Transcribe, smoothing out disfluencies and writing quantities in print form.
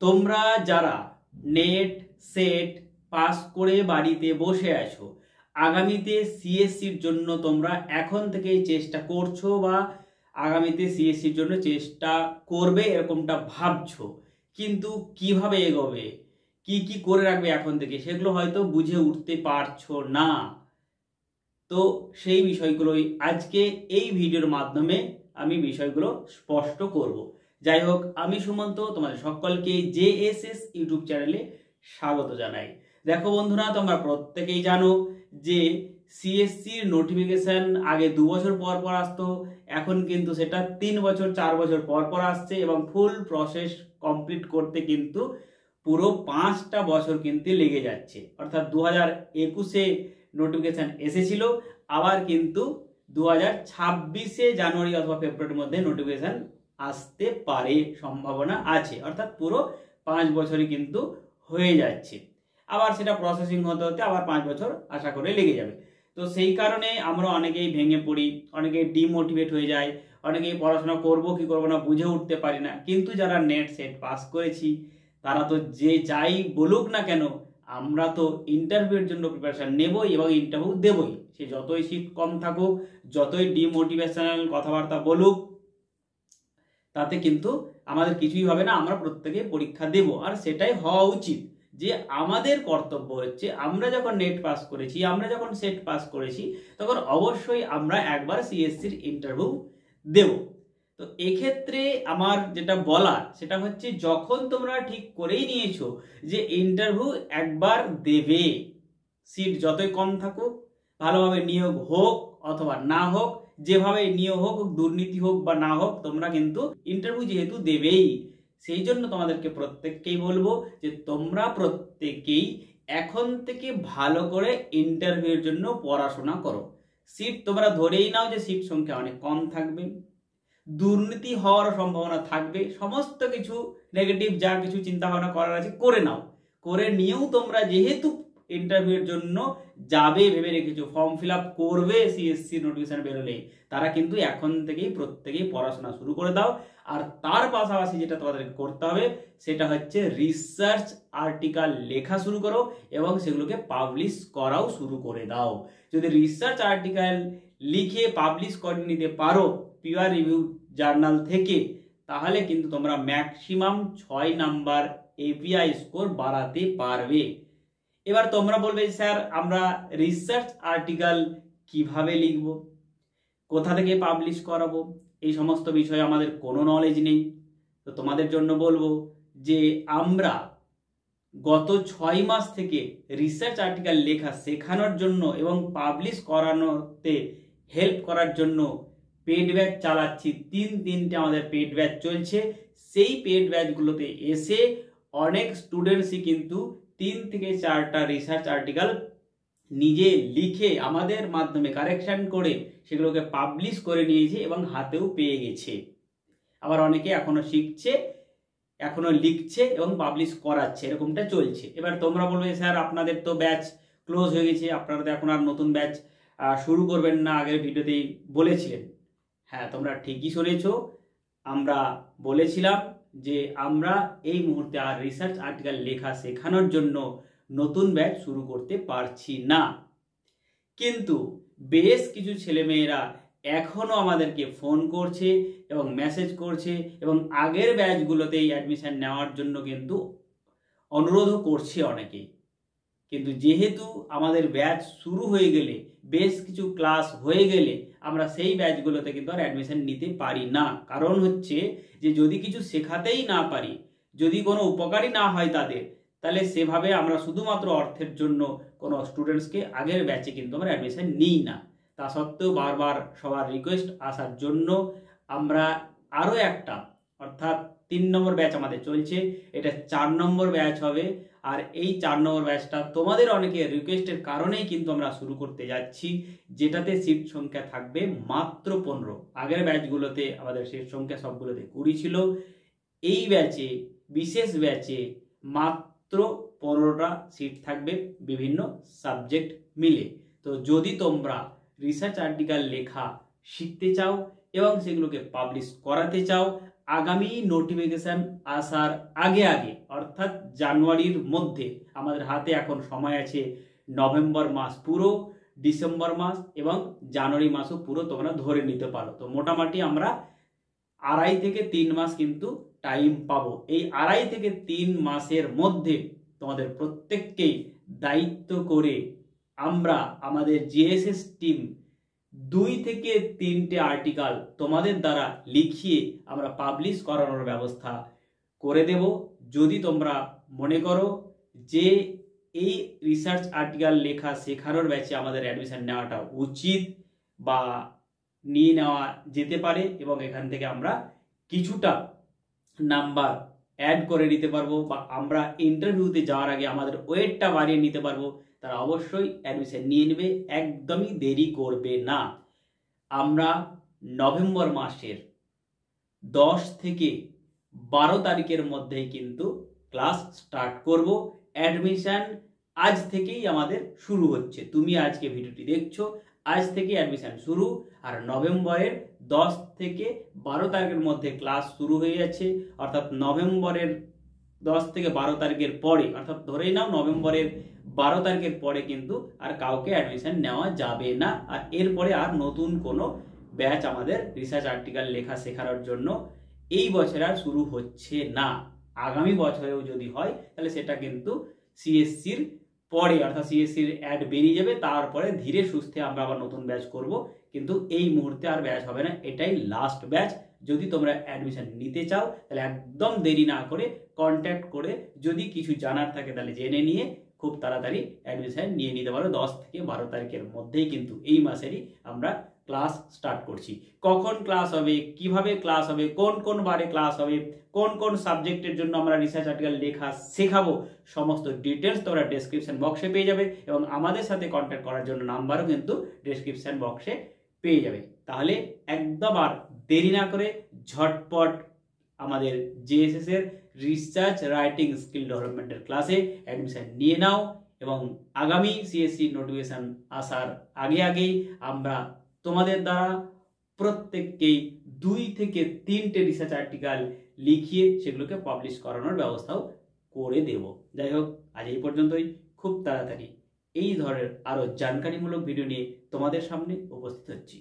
তোমরা যারা net set pass করে বাড়িতে বসে আছো, আগামীতে সিএসসির জন্য তোমরা এখন থেকেই চেষ্টা করছো বা আগামীতে সিএসসির জন্য চেষ্টা করবে এরকমটা ভাবছো, কিন্তু কিভাবে এগোবে, কি কি করে রাখবে এখন থেকে সেগুলো হয়তো বুঝে উঠতে পারছো না। তো সেই বিষয়গুলোই আজকে এই ভিডিওর মাধ্যমে আমি বিষয়গুলো স্পষ্ট করব। যাই হোক, আমি সুমন্ত তোমাদের সকলকে জেএসএস ইউটিউব চ্যানেলে স্বাগত জানাই। দেখো বন্ধুরা, তোমরা প্রত্যেকেই জানো যে সিএসসির নোটিফিকেশন আগে 2 বছর পর পর আসতো, এখন কিন্তু সেটা 3 বছর 4 বছর পর পর আসছে এবং ফুল প্রসেস কমপ্লিট করতে কিন্তু পুরো 5টা বছর কিন্তু লেগে যাচ্ছে। অর্থাৎ 2021-এ নোটিফিকেশন এসেছিল, আবার কিন্তু 2026-এ জানুয়ারি অথবা ফেব্রুয়ারির মধ্যে নোটিফিকেশন আসতে পারে, সম্ভাবনা আছে। অর্থাৎ পুরো 5 বছরই কিন্তু হয়ে যাচ্ছে, আবার সেটা প্রসেসিং হতে হতে আবার 5 বছর আশা করে লেগে যাবে। তো সেই কারণে আমরা অনেকেই ভেঙে পড়ি, অনেকেই ডিমোটিভেট হয়ে যায়, অনেকেই পড়াশোনা করব কি করবো না বুঝে উঠতে পারি না। কিন্তু যারা নেট সেট পাস করেছি তারা তো যে যাই বলুক না কেন, আমরা তো ইন্টারভিউর জন্য প্রিপারেশন নেবই এবং ইন্টারভিউ দেবই। সে যতই সিট কম থাকুক, যতই ডিমোটিভেশনাল কথাবার্তা বলুক, তাতে কিন্তু আমাদের কিছুই হবে না। আমরা প্রত্যেকে পরীক্ষা দেব, আর সেটাই হওয়া উচিত। যে আমাদের কর্তব্য হচ্ছে, আমরা যখন নেট পাস করেছি, আমরা যখন সেট পাস করেছি, তখন অবশ্যই আমরা একবার সিএসসির ইন্টারভিউ দেব। তো এক্ষেত্রে আমার যেটা বলার সেটা হচ্ছে, যখন তোমরা ঠিক করেই নিয়েছো যে ইন্টারভিউ একবার দেবে, সিট যতই কম থাকুক, ভালোভাবে নিয়োগ হোক অথবা না হোক, যেভাবে নিয়োগ হোক, দুর্নীতি হোক বা না হোক, তোমরা কিন্তু ইন্টারভিউ যেহেতু দেবেই, সেই জন্য তোমাদেরকে প্রত্যেককেই বলবো যে তোমরা প্রত্যেকেই এখন থেকে ভালো করে ইন্টারভিউর জন্য পড়াশোনা করো। সিট তোমরা ধরেই নাও যে সিট সংখ্যা অনেক কম থাকবে, দুর্নীতি হওয়ার সম্ভাবনা থাকবে, সমস্ত কিছু নেগেটিভ যা কিছু চিন্তা ভাবনা করার আছে করে নাও। করে নিয়েও তোমরা যেহেতু ইন্টারভিউর জন্য যাবে ভেবে রেখেছো, ফর্ম ফিল আপ করবে সিএসসি নোটিফিকেশন বেরোলে, তারা কিন্তু এখন থেকেই প্রত্যেকেই পড়াশোনা শুরু করে দাও। আর তার পাশাপাশি যেটা তোমাদেরকে করতে হবে সেটা হচ্ছে রিসার্চ আর্টিকেল লেখা শুরু করো এবং সেগুলোকে পাবলিশ করাও শুরু করে দাও। যদি রিসার্চ আর্টিকেল লিখে পাবলিশ করে নিতে পারো পিয়ার রিভিউ জার্নাল থেকে, তাহলে কিন্তু তোমরা ম্যাক্সিমাম 6 নাম্বার এপিআই স্কোর বাড়াতে পারবে। এবার তোমরা বলবে, স্যার আমরা রিসার্চ আর্টিকেল কিভাবে লিখব, কোথা থেকে পাবলিশ করাবো, এই সমস্ত বিষয়ে আমাদের কোনো নলেজ নেই। তো তোমাদের জন্য বলবো যে আমরা গত 6 মাস থেকে রিসার্চ আর্টিকেল লেখা শেখানোর জন্য এবং পাবলিশ করানোতে হেল্প করার জন্য পেড ব্যাচ চালাচ্ছি। 3টে আমাদের পেড ব্যাচ চলছে। সেই পেড ব্যাচগুলোতে এসে অনেক স্টুডেন্টসই কিন্তু 3 থেকে 4টা রিসার্চ আর্টিকেল নিজে লিখে আমাদের মাধ্যমে কারেকশন করে সেগুলোকে পাবলিশ করে নিয়েছে এবং হাতেও পেয়ে গেছে। আবার অনেকে এখনো শিখছে, এখনো লিখছে এবং পাবলিশ করাচ্ছে, এরকমটা চলছে। এবার তোমরা বলবে, স্যার আপনাদের তো ব্যাচ ক্লোজ হয়ে গেছে, আপনারা তো এখন আর নতুন ব্যাচ শুরু করবেন না, আগের ভিডিওতেই বলেছিলেন। হ্যাঁ, তোমরা ঠিকই শুনেছ, আমরা বলেছিলাম যে আমরা এই মুহূর্তে আর রিসার্চ আর্টিকেল লেখা শেখানোর জন্য নতুন ব্যাচ শুরু করতে পারছি না। কিন্তু বেশ কিছু ছেলেমেয়েরা এখনো আমাদেরকে ফোন করছে এবং মেসেজ করছে এবং আগের ব্যাচগুলোতেই অ্যাডমিশন নেওয়ার জন্য কিন্তু অনুরোধও করছে অনেকেই। কিন্তু যেহেতু আমাদের ব্যাচ শুরু হয়ে গেলে, বেশ কিছু ক্লাস হয়ে গেলে, আমরা সেই ব্যাচগুলোতে কিন্তু আর অ্যাডমিশন নিতে পারি না। কারণ হচ্ছে যে যদি কিছু শেখাতেই না পারি, যদি কোনো উপকারই না হয় তাদের, তাহলে সেভাবে আমরা শুধুমাত্র অর্থের জন্য কোনো স্টুডেন্টসকে আগের ব্যাচে কিন্তু আমরা অ্যাডমিশন নিই না। তা সত্ত্বেও বারবার সবার রিকোয়েস্ট আসার জন্য আমরা আরও একটা, অর্থাৎ 3 নম্বর ব্যাচ আমাদের চলছে, এটা 4 নম্বর ব্যাচ হবে। আর এই 4 নম্বর ব্যাচটা তোমাদের অনেকের রিকোয়েস্টের কারণেই কিন্তু আমরা শুরু করতে যাচ্ছি, যেটাতে সিট সংখ্যা থাকবে মাত্র 15। আগের ব্যাচগুলোতে আমাদের সিট সংখ্যা সবগুলোতে 20 ছিল। এই ব্যাচে, বিশেষ ব্যাচে মাত্র 15টা সিট থাকবে বিভিন্ন সাবজেক্ট মিলে। তো যদি তোমরা রিসার্চ আর্টিকেল লেখা শিখতে চাও এবং সেগুলোকে পাবলিশ করাতে চাও, আগামী নোটিফিকেশন আসার আগে আগে অর্থাৎ জানুয়ারির মধ্যে, আমাদের হাতে এখন সময় আছে নভেম্বর মাস পুরো, ডিসেম্বর মাস এবং জানুয়ারি মাসও পুরো তোমরা ধরে নিতে পারো। তো মোটামুটি আমরা 2.5 থেকে 3 মাস কিন্তু টাইম পাবো। এই 2.5 থেকে 3 মাসের মধ্যে তোমাদের প্রত্যেককেই দায়িত্ব করে আমরা আমাদের জিএসএস টিম 2 থেকে 3টে আর্টিকেল তোমাদের দ্বারা লিখিয়ে আমরা পাবলিশ করানোর ব্যবস্থা করে দেব। যদি তোমরা মনে করো যে এই রিসার্চ আর্টিকেল লেখা শেখানোর ব্যাচে আমাদের অ্যাডমিশন নেওয়াটা উচিত বা নিয়ে নেওয়া যেতে পারে এবং এখান থেকে আমরা কিছুটা নাম্বার অ্যাড করে নিতে পারবো বা আমরা ইন্টারভিউতে যাওয়ার আগে আমাদের ওয়েটটা বাড়িয়ে নিতে পারবো, তারা অবশ্যই অ্যাডমিশন নিয়ে নেবে, একদমই দেরি করবে না। আমরা নভেম্বর মাসের 10 থেকে 12 তারিখের মধ্যেই কিন্তু ক্লাস স্টার্ট করব। অ্যাডমিশন আজ থেকেই আমাদের শুরু হচ্ছে। তুমি আজকে ভিডিওটি দেখছো, আজ থেকে অ্যাডমিশন শুরু। আর নভেম্বরের 10 থেকে 12 তারিখের মধ্যে ক্লাস শুরু হয়ে যাচ্ছে, অর্থাৎ নভেম্বরের 10 থেকে 12 তারিখের পরে, অর্থাৎ ধরেই নাও নভেম্বরের 12 তারিখের পরে কিন্তু আর কাউকে অ্যাডমিশন নেওয়া যাবে না। আর এরপরে আর নতুন কোনো ব্যাচ আমাদের রিসার্চ আর্টিকেল লেখা শেখানোর জন্য এই বছর আর শুরু হচ্ছে না। আগামী বছরেও যদি হয় তাহলে সেটা কিন্তু সিএসসির পরে, অর্থাৎ সিএসসির অ্যাড বেরিয়ে যাবে, তারপরে ধীরে সুস্থে আমরা আবার নতুন ব্যাচ করব। কিন্তু এই মুহূর্তে আর ব্যাচ হবে না, এটাই লাস্ট ব্যাচ। যদি তোমরা অ্যাডমিশন নিতে চাও তাহলে একদম দেরি না করে কন্ট্যাক্ট করে যদি কিছু জানার থাকে তাহলে জেনে নিয়ে খুব তাড়াতাড়ি অ্যাডমিশন নিয়ে নিতে পারো। 10 থেকে 12 তারিখের মধ্যেই কিন্তু এই মাসেরই আমরা ক্লাস স্টার্ট করছি। কখন ক্লাস হবে, কিভাবে ক্লাস হবে, কোন কোন বারে ক্লাস হবে, কোন কোন সাবজেক্টের জন্য আমরা রিসার্চ আর্টিকেল লেখা শেখাবো, সমস্ত ডিটেলস তোমরা ডেসক্রিপশন বক্সে পেয়ে যাবে এবং আমাদের সাথে কন্ট্যাক্ট করার জন্য নাম্বারও কিন্তু ডেসক্রিপশন বক্সে পেয়ে যাবে। তাহলে একদম আর দেরি না করে ঝটপট আমাদের জিএসএস এর রিসার্চ রাইটিং স্কিল ডেভেলপমেন্টের ক্লাসে অ্যাডমিশন নিয়ে নাও এবং আগামী সিএসসি নোটিফিকেশন আসার আগে আগেই আমরা তোমাদের দ্বারা প্রত্যেককেই 2 থেকে 3টে রিসার্চ আর্টিকেল লিখিয়ে সেগুলোকে পাবলিশ করানোর ব্যবস্থাও করে দেব। যাই হোক, আজ এই পর্যন্তই। খুব তাড়াতাড়ি এই ধরনের আরো জানকারিমূলক ভিডিও নিয়ে তোমাদের সামনে উপস্থিত হচ্ছি।